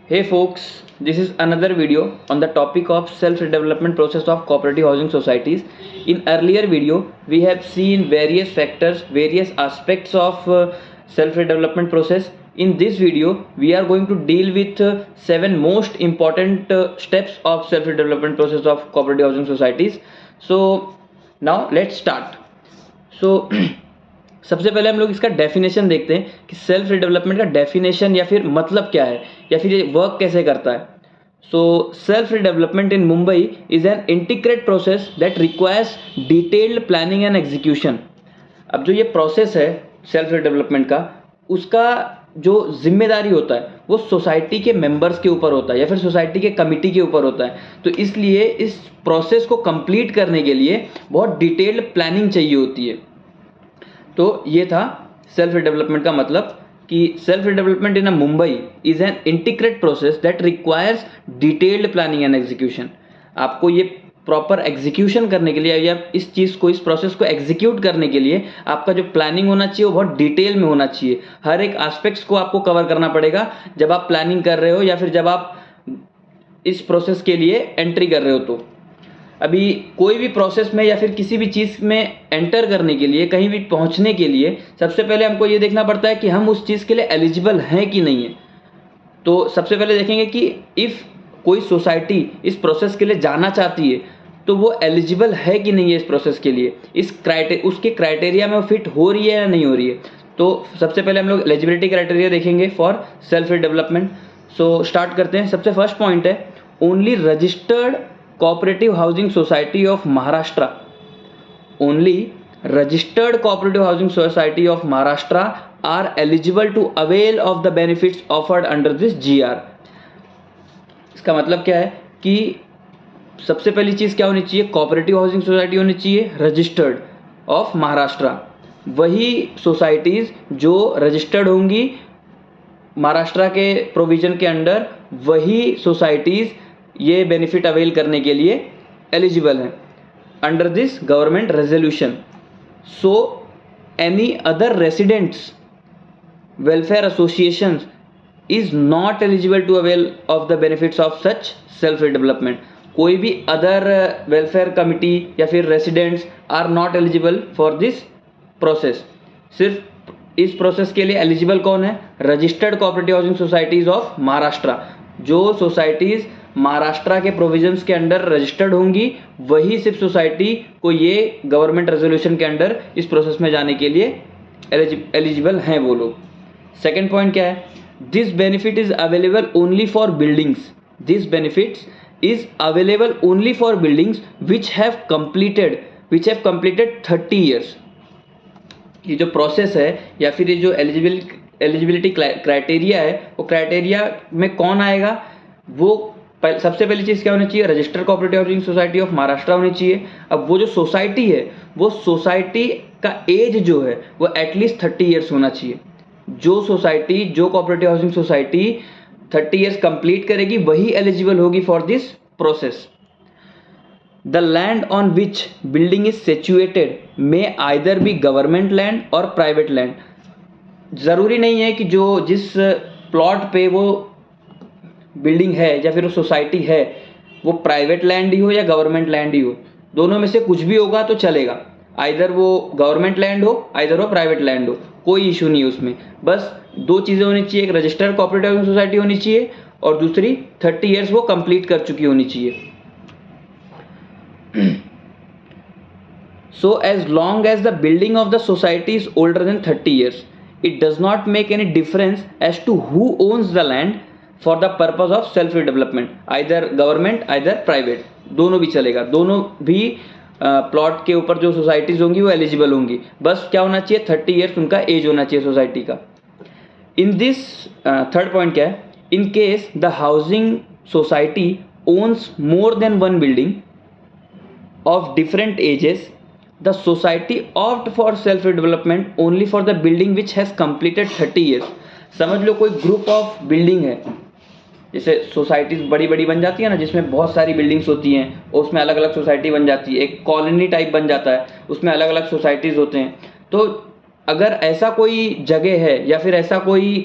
Hey folks, this is another video on the topic of self-development process of cooperative housing societies. In earlier video, we have seen various factors, various aspects of self-development process. In this video, we are going to deal with 7 most important steps of self-development process of cooperative housing societies. So now let's start. So सबसे पहले हम लोग इसका definition देखते हैं कि self development का definition या फिर मतलब क्या है या फिर ये वर्क कैसे करता है. So self development in Mumbai is an integrate process that requires detailed planning and execution. अब जो ये प्रोसेस है सेल्फ डेवलपमेंट का, उसका जो जिम्मेदारी होता है वो सोसाइटी के मेंबर्स के ऊपर होता है या फिर सोसाइटी के कमिटी के ऊपर होता है. तो इसलिए इस प्रोसेस को कंप्लीट करने के लिए बहुत डिटेल्ड प्लानिंग चाहिए होती है. तो ये था सेल्फ डेवलपमेंट का मतलब कि self development in Mumbai is an integrate process that requires detailed planning and execution. आपको ये प्रॉपर एग्जीक्यूशन करने के लिए या इस चीज़ को, इस प्रोसेस को एग्जीक्यूट करने के लिए आपका जो प्लानिंग होना चाहिए वो बहुत डिटेल में होना चाहिए. हर एक एस्पेक्ट्स को आपको कवर करना पड़ेगा जब आप प्लानिंग कर रहे हो या फिर जब आप इस प्रोसेस के लिए एंट्री कर रहे हो. तो अभी कोई भी प्रोसेस में या फिर किसी भी चीज़ में एंटर करने के लिए, कहीं भी पहुंचने के लिए सबसे पहले हमको ये देखना पड़ता है कि हम उस चीज़ के लिए एलिजिबल हैं कि नहीं है. तो सबसे पहले देखेंगे कि इफ़ कोई सोसाइटी इस प्रोसेस के लिए जाना चाहती है तो वो एलिजिबल है कि नहीं है इस प्रोसेस के लिए, उसके क्राइटेरिया में वो फिट हो रही है या नहीं हो रही है. तो सबसे पहले हम लोग एलिजिबिलिटी क्राइटेरिया देखेंगे for self development. So start करते हैं. सबसे फर्स्ट पॉइंट है only registered Cooperative Housing Society of Maharashtra. Only registered Cooperative Housing Society of Maharashtra are eligible to avail of the benefits offered under this GR. इसका मतलब क्या है कि सबसे पहली चीज़ क्या होनी चाहिए, कोऑपरेटिव हाउसिंग सोसाइटी होनी चाहिए रजिस्टर्ड ऑफ महाराष्ट्र. वही सोसाइटीज़ जो रजिस्टर्ड होंगी महाराष्ट्र के प्रोविज़न के अंडर, वही सोसाइटीज़ ये बेनिफिट अवेल करने के लिए एलिजिबल हैं under this government resolution. So any other residents welfare associations is not eligible to avail of the benefits of such self development. कोई भी अदर वेलफेयर कमिटी या फिर residents are not eligible for this process. सिर्फ इस process के लिए eligible कौन है, registered cooperative housing societies of Maharashtra. जो सोसाइटीज़ महाराष्ट्र के प्रोविजंस के अंडर रजिस्टर्ड होंगी वही सिर्फ सोसाइटी को ये गवर्नमेंट रेजोल्यूशन के अंडर इस प्रोसेस में जाने के लिए एलिजिबल हैं वो लोग. सेकेंड पॉइंट क्या है, this benefit is available only for buildings. This benefits is available only for buildings which have completed 30 years. ये जो प्रोसेस है या फिर ये जो एलिजिबिलिटी क्राइटेरिया है, वो क्राइटेरिया में कौन आएगा, वो सबसे पहली चीज़ क्या होनी चाहिए, registered cooperative housing society of Maharashtra होनी चाहिए. अब वो जो सोसाइटी है वो सोसाइटी का एज जो है वो एटलीस्ट 30 ईयर्स होना चाहिए. जो सोसाइटी, जो cooperative housing society 30 years complete करेगी वही एलिजिबल होगी for this process. The land on which building is situated may either be government land और प्राइवेट लैंड. ज़रूरी नहीं है कि जिस प्लॉट पे वो बिल्डिंग है या फिर वो सोसाइटी है वो प्राइवेट लैंड ही हो या गवर्नमेंट लैंड ही हो. दोनों में से कुछ भी होगा तो चलेगा. आइदर वो गवर्नमेंट लैंड हो, आइदर वो प्राइवेट लैंड हो, कोई इशू नहीं है उसमें. बस 2 चीज़ें होनी चाहिए, एक रजिस्टर्ड कोऑपरेटिव हाउसिंग सोसाइटी होनी चाहिए और दूसरी 30 ईयर्स वो कंप्लीट कर चुकी होनी चाहिए. So as long as the building of the society is older than 30 years, it does not make any difference as to who owns the land for the purpose of self development. Either government, either private, दोनों भी चलेगा. दोनों भी plot के ऊपर जो societies होंगी वो एलिजिबल होंगी. बस क्या होना चाहिए, 30 ईयर्स उनका एज होना चाहिए सोसाइटी का. इन दिस थर्ड पॉइंट क्या है, in case the housing society owns more than 1 building of different ages, the society opt for self development only for the building which has completed 30 years. समझ लो कोई group of building है, जैसे societies बड़ी बड़ी बन जाती है ना, जिसमें बहुत सारी बिल्डिंग्स होती हैं और उसमें अलग अलग सोसाइटी बन जाती है, एक कॉलोनी टाइप बन जाता है, उसमें अलग अलग सोसाइटीज़ होते हैं. तो अगर ऐसा कोई जगह है या फिर ऐसा कोई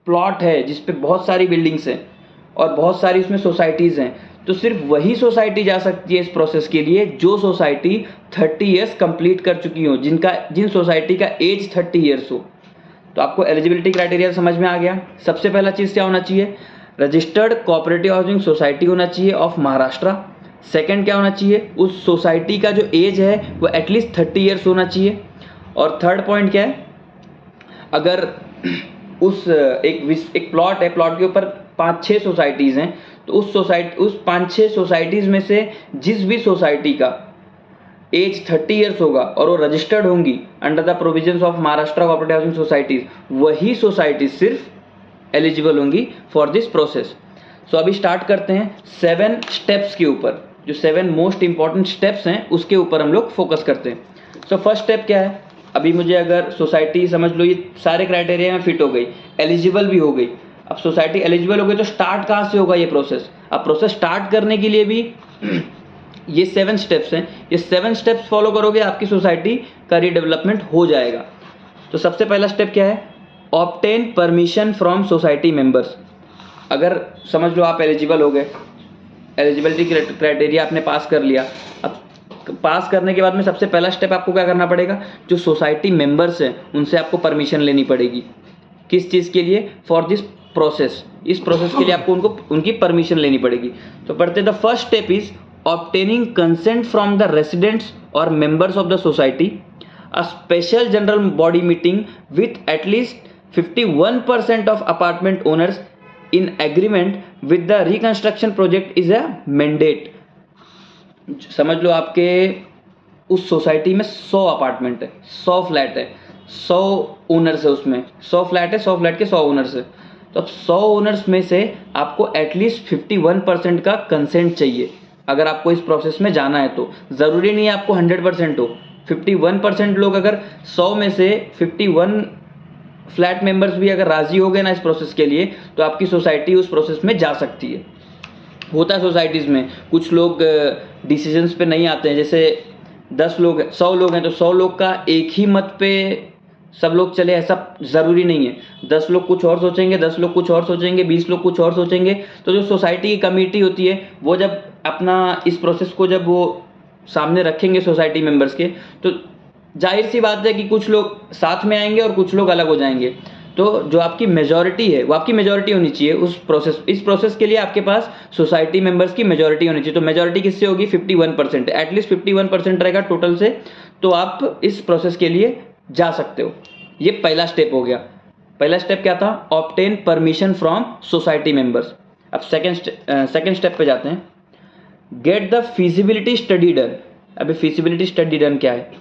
प्लॉट है जिस पे बहुत सारी बिल्डिंग्स हैं, और बहुत सारी उसमें सोसाइटीज़ हैं, तो सिर्फ वही सोसाइटी जा सकती है इस प्रोसेस के लिए जो सोसाइटी 30 ईयर्स कंप्लीट कर चुकी हो, जिन सोसाइटी का एज 30 ईयर्स हो। तो आपको एलिजिबिलिटी क्राइटेरिया समझ में आ गया। सबसे पहला चीज़ क्या होना चाहिए, रजिस्टर्ड कोऑपरेटिव हाउसिंग सोसाइटी होना चाहिए ऑफ महाराष्ट्र। सेकंड क्या होना चाहिए, उस सोसाइटी का जो एज है वो एटलीस्ट 30 ईयर्स होना चाहिए। और थर्ड पॉइंट क्या है, अगर उस एक प्लॉट है, प्लॉट के ऊपर 5-6 सोसाइटीज़ हैं, तो उस 5-6 सोसाइटीज़ में से जिस भी सोसाइटी का एज 30 ईयर्स होगा और वो रजिस्टर्ड होंगी under the provisions of Maharashtra cooperative housing societies, वही सोसाइटी सिर्फ एलिजिबल होंगी फॉर दिस प्रोसेस। सो अभी स्टार्ट करते हैं 7 स्टेप्स के ऊपर, जो 7 मोस्ट इंपॉर्टेंट स्टेप्स हैं उसके ऊपर हम लोग फोकस करते हैं। सो फर्स्ट स्टेप क्या है, अभी मुझे अगर सोसाइटी समझ लो ये सारे क्राइटेरिया में फिट हो गई, एलिजिबल भी हो गई। अब सोसाइटी एलिजिबल हो गई तो स्टार्ट कहाँ से होगा ये प्रोसेस। अब प्रोसेस स्टार्ट करने के लिए भी ये 7 स्टेप्स हैं, ये 7 स्टेप्स फॉलो करोगे आपकी सोसाइटी का रीडेवलपमेंट हो जाएगा। तो सबसे पहला स्टेप क्या है, obtain permission from society members. अगर समझ लो आप एलिजिबल हो गए, एलिजिबिलिटी क्राइटेरिया आपने पास कर लिया, अब पास करने के बाद में सबसे पहला स्टेप आपको क्या करना पड़ेगा, जो सोसाइटी मेंबर्स हैं उनसे आपको परमिशन लेनी पड़ेगी। किस चीज़ के लिए, फॉर दिस प्रोसेस, इस प्रोसेस के लिए आपको उनकी परमिशन लेनी पड़ेगी। तो पढ़ते the first step is obtaining consent from the residents और members of the society, a special general body meeting with at least 51% of apartment owners in agreement with the reconstruction project is a mandate. समझ लो आपके उस society में 100 apartment है, 100 flat है, 100 owners है, उसमें 100 फ्लैट है, 100 फ्लैट के 100 ओनर्स है। तो अब 100 ओनर्स में से आपको एटलीस्ट 51% का कंसेंट चाहिए अगर आपको इस प्रोसेस में जाना है। तो ज़रूरी नहीं है आपको 100% हो, 51% लोग अगर 100 में से 51 फ्लैट मेंबर्स भी अगर राज़ी हो गए ना इस प्रोसेस के लिए, तो आपकी सोसाइटी उस प्रोसेस में जा सकती है। होता है सोसाइटीज़ में कुछ लोग डिसीजंस पे नहीं आते हैं, जैसे 10 लोग 100 लोग हैं तो 100 लोग का एक ही मत पे सब लोग चले, ऐसा ज़रूरी नहीं है। 10 लोग कुछ और सोचेंगे, 10 लोग कुछ और सोचेंगे, 20 लोग कुछ और सोचेंगे। तो जो सोसाइटी की कमेटी होती है वो जब अपना इस प्रोसेस को जब वो सामने रखेंगे सोसाइटी मेंबर्स के, तो जाहिर सी बात है कि कुछ लोग साथ में आएंगे और कुछ लोग अलग हो जाएंगे। तो जो आपकी मेजॉरिटी है वो आपकी मेजॉरिटी होनी चाहिए इस प्रोसेस के लिए आपके पास सोसाइटी मेंबर्स की मेजॉरिटी होनी चाहिए। तो मेजॉरिटी किससे होगी, 51%, एटलीस्ट 51% रहेगा टोटल से, तो आप इस प्रोसेस के लिए जा सकते हो। ये पहला स्टेप हो गया। पहला स्टेप क्या था, obtain permission from society members. अब सेकेंड स्टेप पे जाते हैं, get the feasibility study done. अभी फिजिबिलिटी स्टडी डन क्या है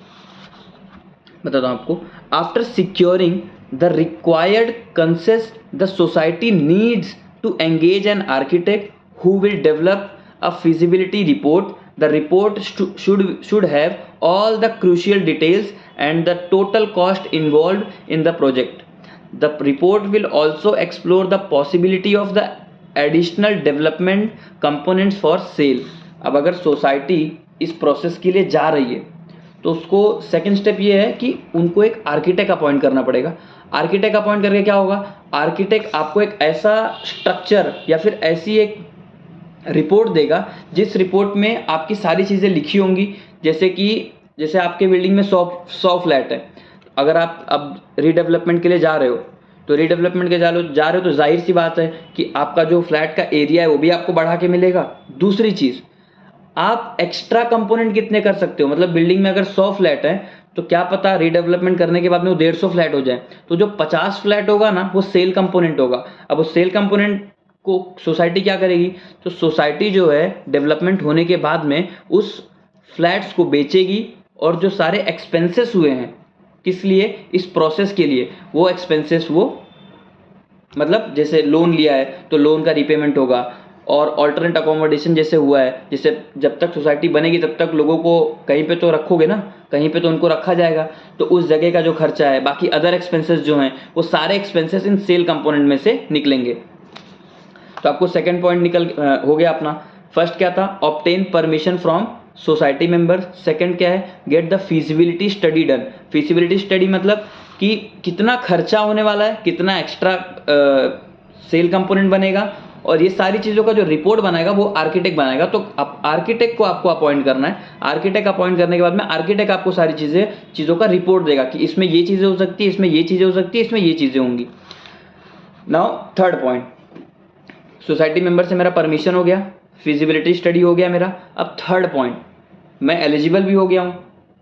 बताता हूँ आपको। After securing the required consent, the society needs to engage an architect who will develop a feasibility report. The report should have all the crucial details and the total cost involved in the project. The report will also explore the possibility of the additional development components for sale. अब अगर society इस process के लिए जा रही है तो उसको सेकंड स्टेप ये है कि उनको एक आर्किटेक्ट अपॉइंट करना पड़ेगा। आर्किटेक्ट अपॉइंट करके क्या होगा, आर्किटेक्ट आपको एक ऐसा स्ट्रक्चर या फिर ऐसी एक रिपोर्ट देगा जिस रिपोर्ट में आपकी सारी चीज़ें लिखी होंगी। जैसे आपके बिल्डिंग में 100 फ्लैट है, अगर आप अब रीडेवलपमेंट के लिए जा रहे हो तो रीडेवलपमेंट के जा रहे हो तो जाहिर सी बात है कि आपका जो फ्लैट का एरिया है वो भी आपको बढ़ा के मिलेगा। दूसरी चीज़, आप एक्स्ट्रा कंपोनेंट कितने कर सकते हो, मतलब बिल्डिंग में अगर 100 फ्लैट है तो क्या पता रीडेवलपमेंट करने के बाद में वो 150 फ्लैट हो जाए, तो जो 50 फ्लैट होगा ना वो सेल कंपोनेंट होगा। अब उस सेल कंपोनेंट को सोसाइटी क्या करेगी, तो सोसाइटी जो है डेवलपमेंट होने के बाद में उस फ्लैट्स को बेचेगी और जो सारे एक्सपेंसेस हुए हैं किस लिए, इस प्रोसेस के लिए, वो एक्सपेंसेस वो मतलब जैसे लोन लिया है तो लोन का रिपेमेंट होगा, और ऑल्टरनेट अकोमोडेशन जैसे हुआ है, जैसे जब तक सोसाइटी बनेगी तब तक लोगों को कहीं पे तो रखोगे ना, कहीं पे तो उनको रखा जाएगा, तो उस जगह का जो खर्चा है, बाकी अदर एक्सपेंसेस जो हैं वो सारे एक्सपेंसेस इन सेल कंपोनेंट में से निकलेंगे। तो आपको सेकंड पॉइंट हो गया अपना। फर्स्ट क्या था, obtain permission from society member. Second क्या है, get the feasibility study done. Feasibility study मतलब कि कितना खर्चा होने वाला है, कितना एक्स्ट्रा सेल कंपोनेंट बनेगा और ये सारी चीज़ों का जो रिपोर्ट बनाएगा वो आर्किटेक्ट बनाएगा। तो अब आर्किटेक्ट को आपको अपॉइंट करना है। आर्किटेक्ट अपॉइंट करने के बाद में आर्किटेक्ट आपको सारी चीज़ों का रिपोर्ट देगा कि इसमें ये चीज़ें हो सकती है, इसमें ये चीज़ें हो सकती है, इसमें ये चीज़ें होंगी। Now third point, society member से मेरा परमिशन हो गया, फिजिबिलिटी स्टडी हो गया मेरा। अब थर्ड पॉइंट, मैं एलिजिबल भी हो गया हूँ,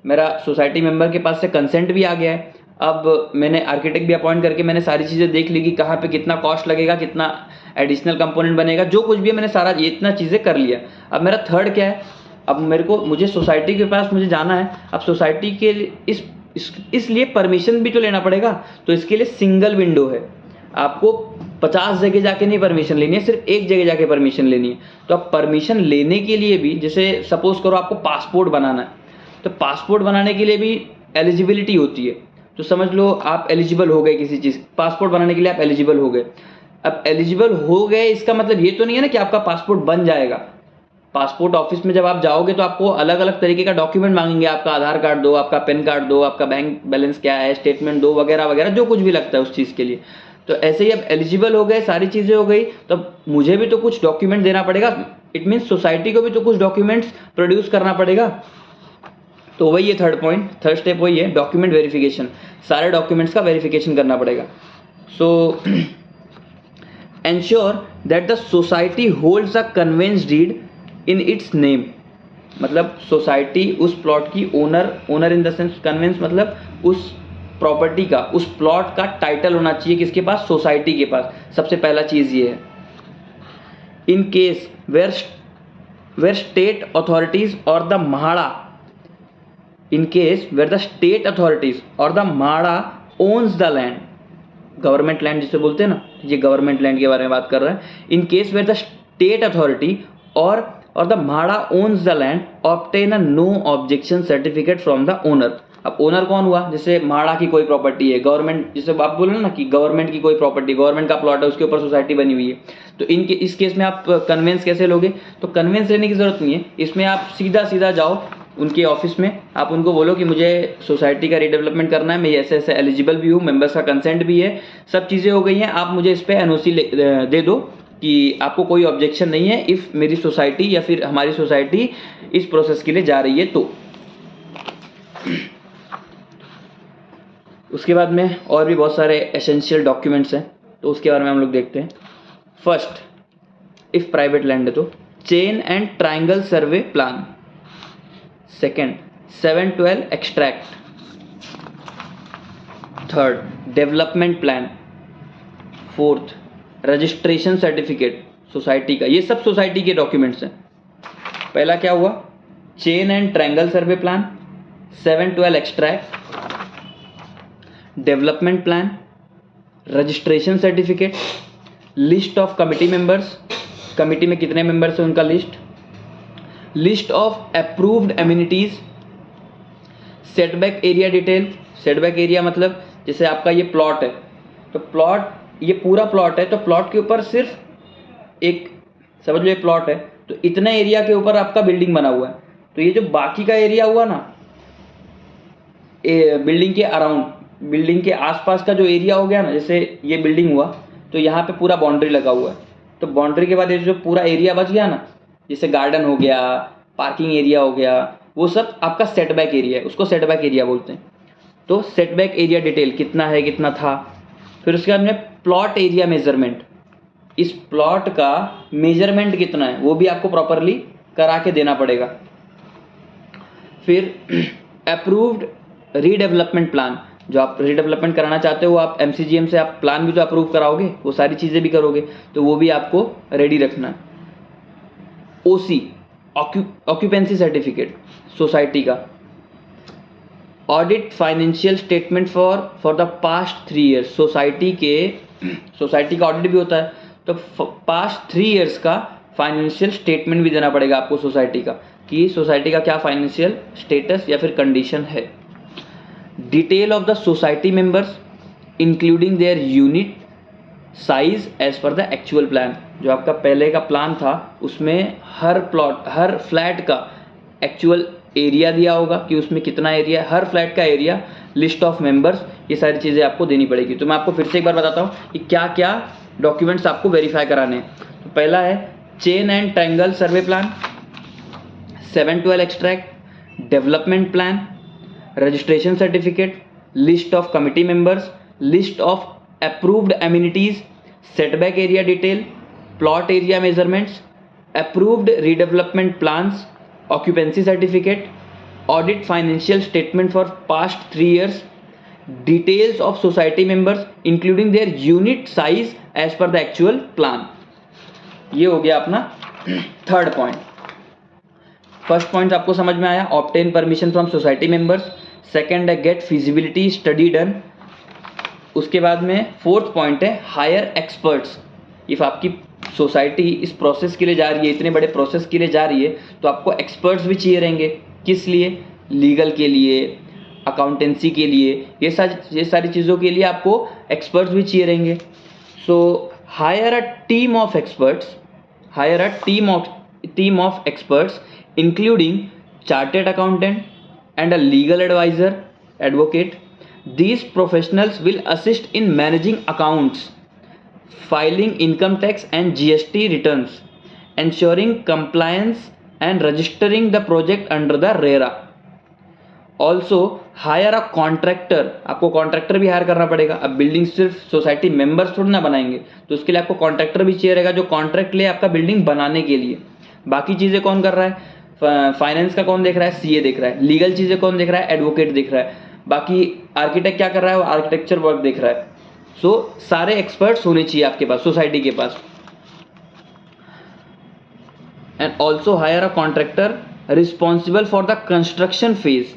मेरा सोसाइटी मेंबर के पास से कंसेंट भी आ गया है। अब मैंने आर्किटेक्ट भी अपॉइंट करके मैंने सारी चीज़ें देख ली कि कहाँ पे कितना कॉस्ट लगेगा, कितना एडिशनल कंपोनेंट बनेगा, जो कुछ भी है मैंने सारा ये इतना चीज़ें कर लिया। अब मेरा थर्ड क्या है, अब मुझे सोसाइटी के पास मुझे जाना है। अब सोसाइटी के लिए इसलिए परमिशन भी तो लेना पड़ेगा। तो इसके लिए सिंगल विंडो है, आपको 50 जगह जाके नहीं परमिशन लेनी है, सिर्फ एक जगह जाके परमिशन लेनी है। तो अब परमिशन लेने के लिए भी, जैसे सपोज करो आपको पासपोर्ट बनाना है, तो पासपोर्ट बनाने के लिए भी एलिजिबिलिटी होती है। तो समझ लो आप एलिजिबल हो गए किसी चीज़, पासपोर्ट बनाने के लिए आप एलिजिबल हो गए। अब एलिजिबल हो गए इसका मतलब ये तो नहीं है ना कि आपका पासपोर्ट बन जाएगा। पासपोर्ट ऑफिस में जब आप जाओगे तो आपको अलग अलग तरीके का डॉक्यूमेंट मांगेंगे, आपका आधार कार्ड दो, आपका पैन कार्ड दो, आपका बैंक बैलेंस क्या है, स्टेटमेंट दो, वगैरह वगैरह, जो कुछ भी लगता है उस चीज़ के लिए। तो ऐसे ही अब एलिजिबल हो गए, सारी चीज़ें हो गई, तो मुझे भी तो कुछ डॉक्यूमेंट देना पड़ेगा। इट मीन्स सोसाइटी को भी तो कुछ डॉक्यूमेंट्स प्रोड्यूस करना पड़ेगा। तो वही है थर्ड पॉइंट, थर्ड स्टेप वही है, डॉक्यूमेंट वेरिफिकेशन। सारे डॉक्यूमेंट्स का वेरिफिकेशन करना पड़ेगा। So ensure that the society holds a conveyance deed in its name. मतलब सोसाइटी उस प्लॉट की owner in the sense, conveyance मतलब उस प्रॉपर्टी का, उस प्लॉट का टाइटल होना चाहिए किसके पास, सोसाइटी के पास। सबसे पहला चीज़ ये है। In case where state authorities और the MHADA, in case where the state authorities और the MHADA owns the land, government land जिसे बोलते हैं ना, ये गवर्नमेंट लैंड के बारे में बात कर रहा है। In case where the state authority और the MHADA owns the land, obtain a no objection certificate from the owner. अब ओनर कौन हुआ, जैसे म्हाड़ा की कोई प्रॉपर्टी है, गवर्नमेंट, जैसे आप बोले ना कि गवर्नमेंट की कोई प्रॉपर्टी, गवर्नमेंट का प्लॉट है, उसके ऊपर सोसाइटी बनी हुई है, तो इस केस में आप कन्वेंस कैसे लोगे। तो कन्वेंस लेने की जरूरत नहीं है, इसमें आप सीधा जाओ उनके ऑफिस में, आप उनको बोलो कि मुझे सोसाइटी का रीडेवलपमेंट करना है, मैं ऐसे ऐसे एलिजिबल भी हूँ, मेंबर्स का कंसेंट भी है, सब चीज़ें हो गई हैं, आप मुझे इस पर एनओसी दे दो कि आपको कोई ऑब्जेक्शन नहीं है इफ़ मेरी सोसाइटी या फिर हमारी सोसाइटी इस प्रोसेस के लिए जा रही है। तो उसके बाद में और भी बहुत सारे एसेंशियल डॉक्यूमेंट्स हैं, तो उसके बारे में हम लोग देखते हैं। फर्स्ट, इफ़ प्राइवेट लैंड है तो chain and triangle survey plan. Second, 712 extract. Third, development plan. Fourth, registration certificate society का। ये सब सोसाइटी के डॉक्यूमेंट्स हैं। पहला क्या हुआ, chain and triangle survey plan, 712 extract, development plan, registration certificate, list of committee members, committee में कितने मेंबर्स हैं उनका list of approved amenities, setback area detail. Setback area मतलब जैसे आपका ये प्लॉट है, तो प्लॉट, ये पूरा प्लॉट है, तो प्लॉट के ऊपर सिर्फ एक, समझ लो ये प्लॉट है, तो इतना एरिया के ऊपर आपका बिल्डिंग बना हुआ है, तो ये जो बाकी का एरिया हुआ ना, बिल्डिंग के अराउंड, बिल्डिंग के आसपास का जो एरिया हो गया ना, जैसे ये बिल्डिंग हुआ तो यहाँ पे पूरा बाउंड्री लगा हुआ है, तो बाउंड्री के बाद ये जो पूरा एरिया बच गया ना, जैसे गार्डन हो गया, पार्किंग एरिया हो गया, वो सब आपका सेटबैक एरिया है, उसको सेटबैक एरिया बोलते हैं। तो सेटबैक एरिया डिटेल कितना है, कितना था। फिर उसके बाद में प्लॉट एरिया मेजरमेंट, इस प्लॉट का मेजरमेंट कितना है वो भी आपको प्रॉपरली करा के देना पड़ेगा। फिर अप्रूव्ड रीडेवलपमेंट प्लान, जो आप रीडेवलपमेंट कराना चाहते हो, आप MCGM से आप प्लान भी तो अप्रूव कराओगे, वो सारी चीज़ें भी करोगे, तो वो भी आपको रेडी रखना है। OC ऑक्यूपेंसी सर्टिफिकेट सोसाइटी का। Audit financial statement for the past 3 years, society का ऑडिट भी होता है, तो पास्ट 3 ईयर्स का फाइनेंशियल स्टेटमेंट भी देना पड़ेगा आपको सोसाइटी का, कि सोसाइटी का क्या फाइनेंशियल स्टेटस या फिर कंडीशन है। Detail of the society members including their unit size as per the actual plan, जो आपका पहले का प्लान था उसमें हर फ्लैट का एक्चुअल एरिया दिया होगा कि उसमें कितना एरिया, हर फ्लैट का एरिया, लिस्ट ऑफ मेंबर्स, ये सारी चीज़ें आपको देनी पड़ेगी। तो मैं आपको फिर से एक बार बताता हूँ कि क्या क्या डॉक्यूमेंट्स आपको वेरीफाई कराने हैं। तो पहला है chain and triangle survey plan, 712 extract, development plan, registration certificate, list of committee members, list of approved amenities, setback area detail, plot area measurements, approved redevelopment plans, occupancy certificate, audit financial statement for past 3 years, details of society members including their unit size as per the actual plan. ये हो गया अपना third point. First point आपको समझ में आया, obtain permission from society members. Second है gate feasibility study done. उसके बाद में फोर्थ पॉइंट है हायर एक्सपर्ट्स. इफ आपकी सोसाइटी इस प्रोसेस के लिए जा रही है, इतने बड़े प्रोसेस के लिए जा रही है, तो आपको एक्सपर्ट्स भी चाहिए रहेंगे. किस लिए? लीगल के लिए, अकाउंटेंसी के लिए, ये सारी चीज़ों के लिए आपको एक्सपर्ट्स भी चाहिए रहेंगे. So higher a team of experts, higher a team of experts including chartered accountant and a legal advisor, advocate. These professionals will assist in managing accounts, filing income tax and GST returns, ensuring compliance and registering the project under the RERA. Also hire a contractor. आपको contractor भी higher करना पड़ेगा. अब building सिर्फ society members थोड़ी ना बनाएंगे, तो उसके लिए आपको कॉन्ट्रैक्टर भी चाहिए रहेगा जो कॉन्ट्रैक्ट ले आपका बिल्डिंग बनाने के लिए. बाकी चीज़ें कौन कर रहा है? फाइनेंस का कौन देख रहा है? सीए देख रहा है. लीगल चीज़ें कौन देख रहा है? एडवोकेट देख रहा है. बाकी आर्किटेक्ट क्या कर रहा है? वो आर्किटेक्चर वर्क देख रहा है. सो सारे एक्सपर्ट्स होने चाहिए आपके पास, सोसाइटी के पास. And also hire a contractor responsible for the construction phase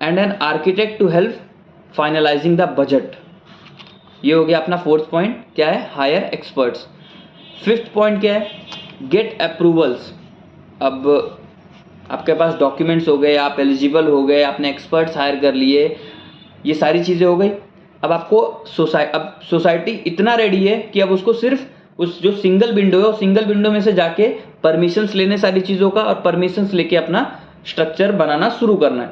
and an architect to help finalising the budget. ये हो गया अपना फोर्थ पॉइंट. क्या है? Higher experts. फिफ्थ पॉइंट क्या है? Get approvals. अब आपके पास डॉक्यूमेंट्स हो गए, आप एलिजिबल हो गए, आपने एक्सपर्ट्स हायर कर लिए, ये सारी चीज़ें हो गई. अब आपको सोसाइटी इतना रेडी है कि अब उसको सिर्फ उस जो सिंगल विंडो है, उस सिंगल विंडो में से जाके परमिशंस लेने सारी चीज़ों का, और परमिशंस लेके अपना स्ट्रक्चर बनाना शुरू करना है.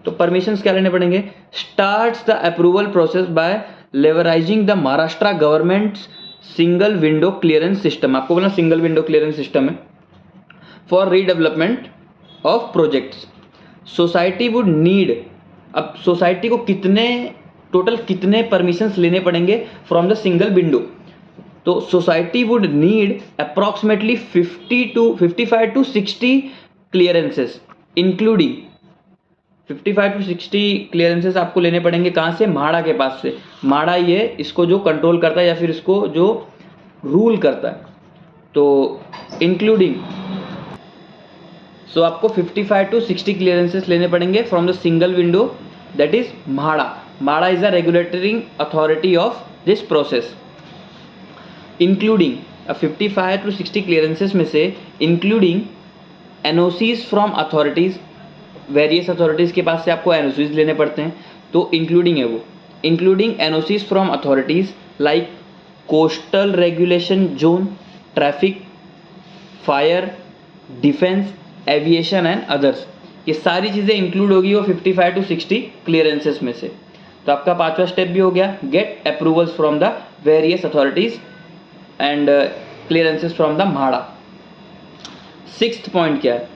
तो परमिशंस क्या लेने पड़ेंगे? Starts the approval process by leveraging the Maharashtra government single window clearance system. आपको बोला सिंगल विंडो क्लियरेंस सिस्टम है for redevelopment of projects. Society would need, अब सोसाइटी को टोटल कितने परमिशंस लेने पड़ेंगे फ्रॉम द सिंगल विंडो? तो society would need approximately 55 to 60 clearances, including 55 to 60 clearances आपको लेने पड़ेंगे. कहाँ से? म्हाडा के पास से. म्हाडा ये इसको जो कंट्रोल करता है या फिर इसको जो रूल करता है. तो इंक्लूडिंग सो आपको 55 to 60 क्लियरेंसेस लेने पड़ेंगे from the single window, that is MHADA. MHADA is a regulatory authority of this process. Including 55 to 60 clearances में से including NOCs from authorities, various authorities के पास से आपको एनओसीज लेने पड़ते हैं. तो इंक्लूडिंग है वो, including NOCs from authorities like coastal regulation zone, traffic, fire, defence, aviation and others. ये सारी चीज़ें इंक्लूड होगी वो 55 to 60 क्लियरेंसेस में से. तो आपका पांचवा स्टेप भी हो गया, get approvals from the various authorities and clearances from the MHADA. Sixth point क्या है?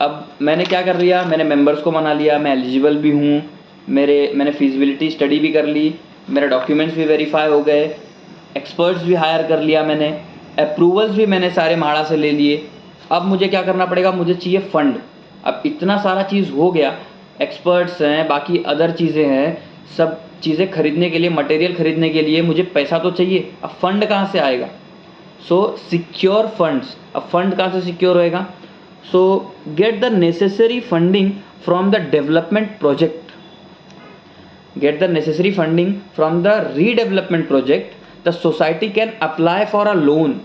अब मैंने क्या कर लिया? मैंने मेंबर्स को मना लिया, मैं एलिजिबल भी हूँ, मैंने फिजिबिलिटी स्टडी भी कर ली, मेरे डॉक्यूमेंट्स भी वेरीफाई हो गए, एक्सपर्ट्स भी हायर कर लिया मैंने, अप्रूवल्स भी मैंने सारे म्हाडा से ले लिए. अब मुझे क्या करना पड़ेगा? मुझे चाहिए फंड. अब इतना सारा चीज़ हो गया, एक्सपर्ट्स हैं, बाकी अदर चीज़ें हैं, सब चीज़ें खरीदने के लिए, मटेरियल खरीदने के लिए मुझे पैसा तो चाहिए. अब फंड कहाँ से आएगा? सो सिक्योर फंड्स. अब फंड कहाँ से सिक्योर होएगा? सो get the necessary funding from the development project. Get the necessary funding from the redevelopment project. The society can apply for a loan.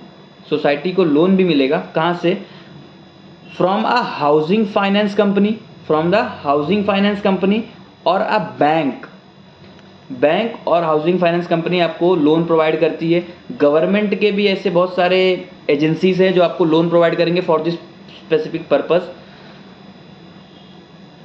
Society को लोन भी मिलेगा. कहाँ से? From a housing finance company, from the housing finance company और a bank. Bank और housing finance company आपको loan provide करती है. गवर्नमेंट के भी ऐसे बहुत सारे एजेंसीज हैं जो आपको लोन प्रोवाइड करेंगे for this specific purpose.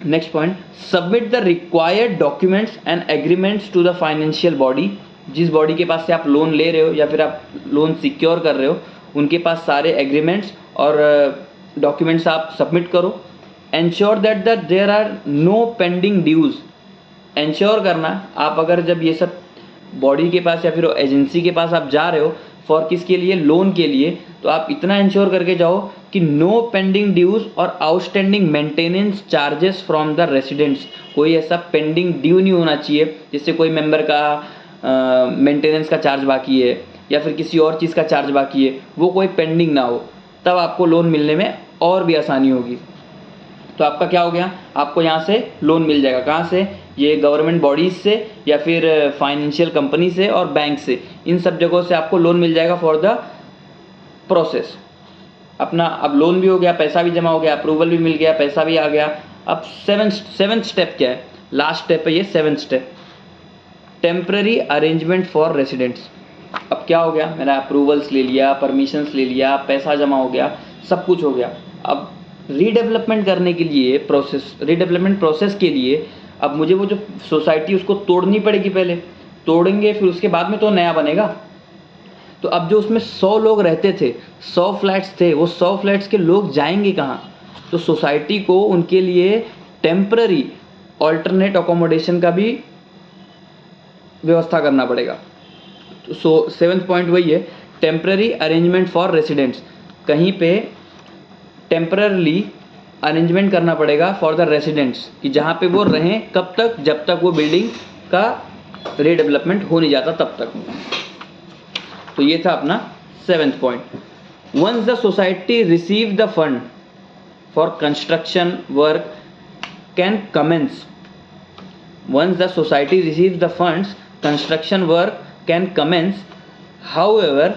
Next point, submit the required documents and agreements to the financial body. जिस बॉडी के पास से आप लोन ले रहे हो या फिर आप लोन सिक्योर कर रहे हो, उनके पास सारे एग्रीमेंट्स और डॉक्यूमेंट्स आप सबमिट करो। Ensure that there are no pending dues. Ensure करना, आप अगर जब ये सब बॉडी के पास या फिर एजेंसी के पास आप जा रहे हो फॉर किसके लिए, लोन के लिए, तो आप इतना इंश्योर करके जाओ कि नो पेंडिंग ड्यूज़ और outstanding maintenance charges from the residents. कोई ऐसा पेंडिंग ड्यू नहीं होना चाहिए जिससे कोई मेंबर का मेंटेनेंस का चार्ज बाकी है या फिर किसी और चीज़ का चार्ज बाकी है, वो कोई पेंडिंग ना हो, तब आपको लोन मिलने में और भी आसानी होगी। तो आपका क्या हो गया, आपको यहाँ से लोन मिल जाएगा। कहाँ से, ये गवर्नमेंट बॉडीज़ से या फिर फाइनेंशियल कंपनी से और बैंक से, इन सब जगहों से आपको लोन मिल जाएगा फॉर द प्रोसेस। अपना अब लोन भी हो गया, पैसा भी जमा हो गया, अप्रूवल भी मिल गया, पैसा भी आ गया। अब सेवन्थ स्टेप क्या है, लास्ट स्टेप है ये seventh step, temporary arrangement for residents. अब क्या हो गया, मैंने अप्रूवल्स ले लिया, परमिशंस ले लिया, पैसा जमा हो गया, सब कुछ हो गया। अब रीडेवलपमेंट करने के लिए रीडेवलपमेंट प्रोसेस के लिए अब मुझे वो जो सोसाइटी उसको तोड़नी पड़ेगी, पहले तोड़ेंगे फिर उसके बाद में तो नया बनेगा। तो अब जो उसमें 100 लोग रहते थे, 100 फ्लैट्स थे, वो 100 फ्लैट्स के लोग जाएंगे कहाँ? तो सोसाइटी को उनके लिए टेम्पररी ऑल्टरनेट अकोमोडेशन का भी व्यवस्था करना पड़ेगा। तो 7th पॉइंट वही है, टेम्पररी अरेंजमेंट फॉर रेसिडेंट्स। कहीं पे टेम्पररली अरेंजमेंट करना पड़ेगा फॉर द रेसिडेंट्स कि जहाँ पे वो रहें, कब तक, जब तक वो बिल्डिंग का रीडेवलपमेंट हो नहीं जाता तब तक। तो ये था अपना 7th point. Once the society receive the fund for construction work can commence. Once the society receives the funds, construction work can commence. However,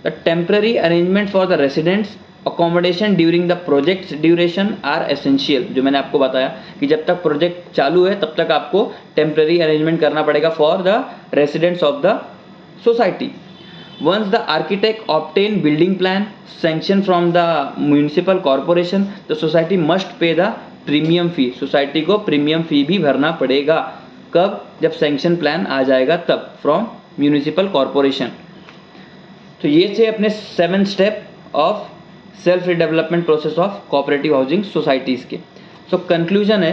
the temporary arrangement for the residents accommodation during the project's duration are essential. जो मैंने आपको बताया कि जब तक project चालू है तब तक आपको टेम्पररी अरेंजमेंट करना पड़ेगा for the residents of the society. Once the architect obtain building plan sanction from the municipal corporation, the society must pay the premium fee. Society को प्रीमियम फ़ी भी भरना पड़ेगा। कब? जब सैंक्शन प्लान आ जाएगा तब, फ्रॉम म्यूनिसिपल कॉरपोरेशन। तो ये थे अपने 7 step of self redevelopment process of cooperative housing societies के। सो कंक्लूजन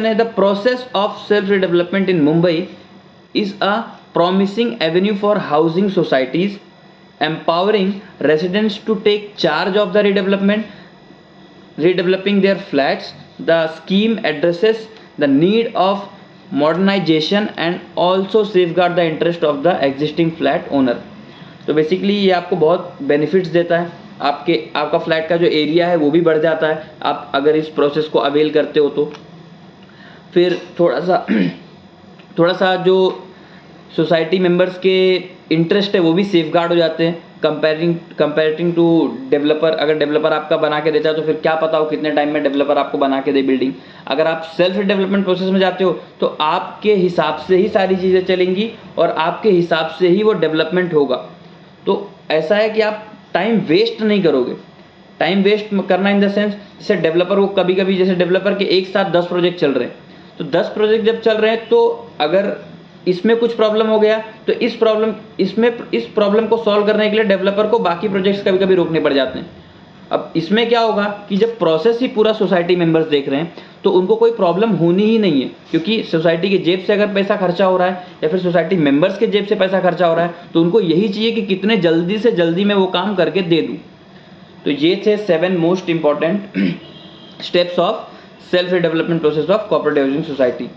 है the process of self redevelopment in Mumbai is a promising avenue for housing societies, empowering residents to take charge of the redeveloping their flats. The scheme addresses the need of modernization and also safeguard the interest of the existing flat owner. तो basically ये आपको बहुत benefits देता है। आपका flat का जो area है वो भी बढ़ जाता है आप अगर इस प्रोसेस को अवेल करते हो तो। फिर थोड़ा सा जो सोसाइटी मेंबर्स के इंटरेस्ट है वो भी सेफगार्ड हो जाते हैं कंपेयरिंग टू डेवलपर। अगर डेवलपर आपका बना के देता है तो फिर क्या पता हो कितने टाइम में डेवलपर आपको बना के दे बिल्डिंग। अगर आप सेल्फ डेवलपमेंट प्रोसेस में जाते हो तो आपके हिसाब से ही सारी चीज़ें चलेंगी और आपके हिसाब से ही वो डेवलपमेंट होगा। तो ऐसा है कि आप टाइम वेस्ट नहीं करोगे। टाइम वेस्ट करना इन द सेंस, जैसे डेवलपर को कभी जैसे डेवलपर के एक साथ 10 प्रोजेक्ट चल रहे हैं, तो 10 प्रोजेक्ट जब चल रहे हैं तो अगर इसमें कुछ प्रॉब्लम हो गया तो इस प्रॉब्लम को सॉल्व करने के लिए डेवलपर को बाकी प्रोजेक्ट्स कभी रोकने पड़ जाते हैं। अब इसमें क्या होगा कि जब प्रोसेस ही पूरा सोसाइटी मेंबर्स देख रहे हैं तो उनको कोई प्रॉब्लम होनी ही नहीं है, क्योंकि सोसाइटी के जेब से अगर पैसा खर्चा हो रहा है या फिर सोसाइटी मेंबर्स के जेब से पैसा खर्चा हो रहा है तो उनको यही चाहिए कि कितने जल्दी से जल्दी मैं वो काम करके दे दूँ। तो ये थे 7 most important steps of self development process of cooperative housing society.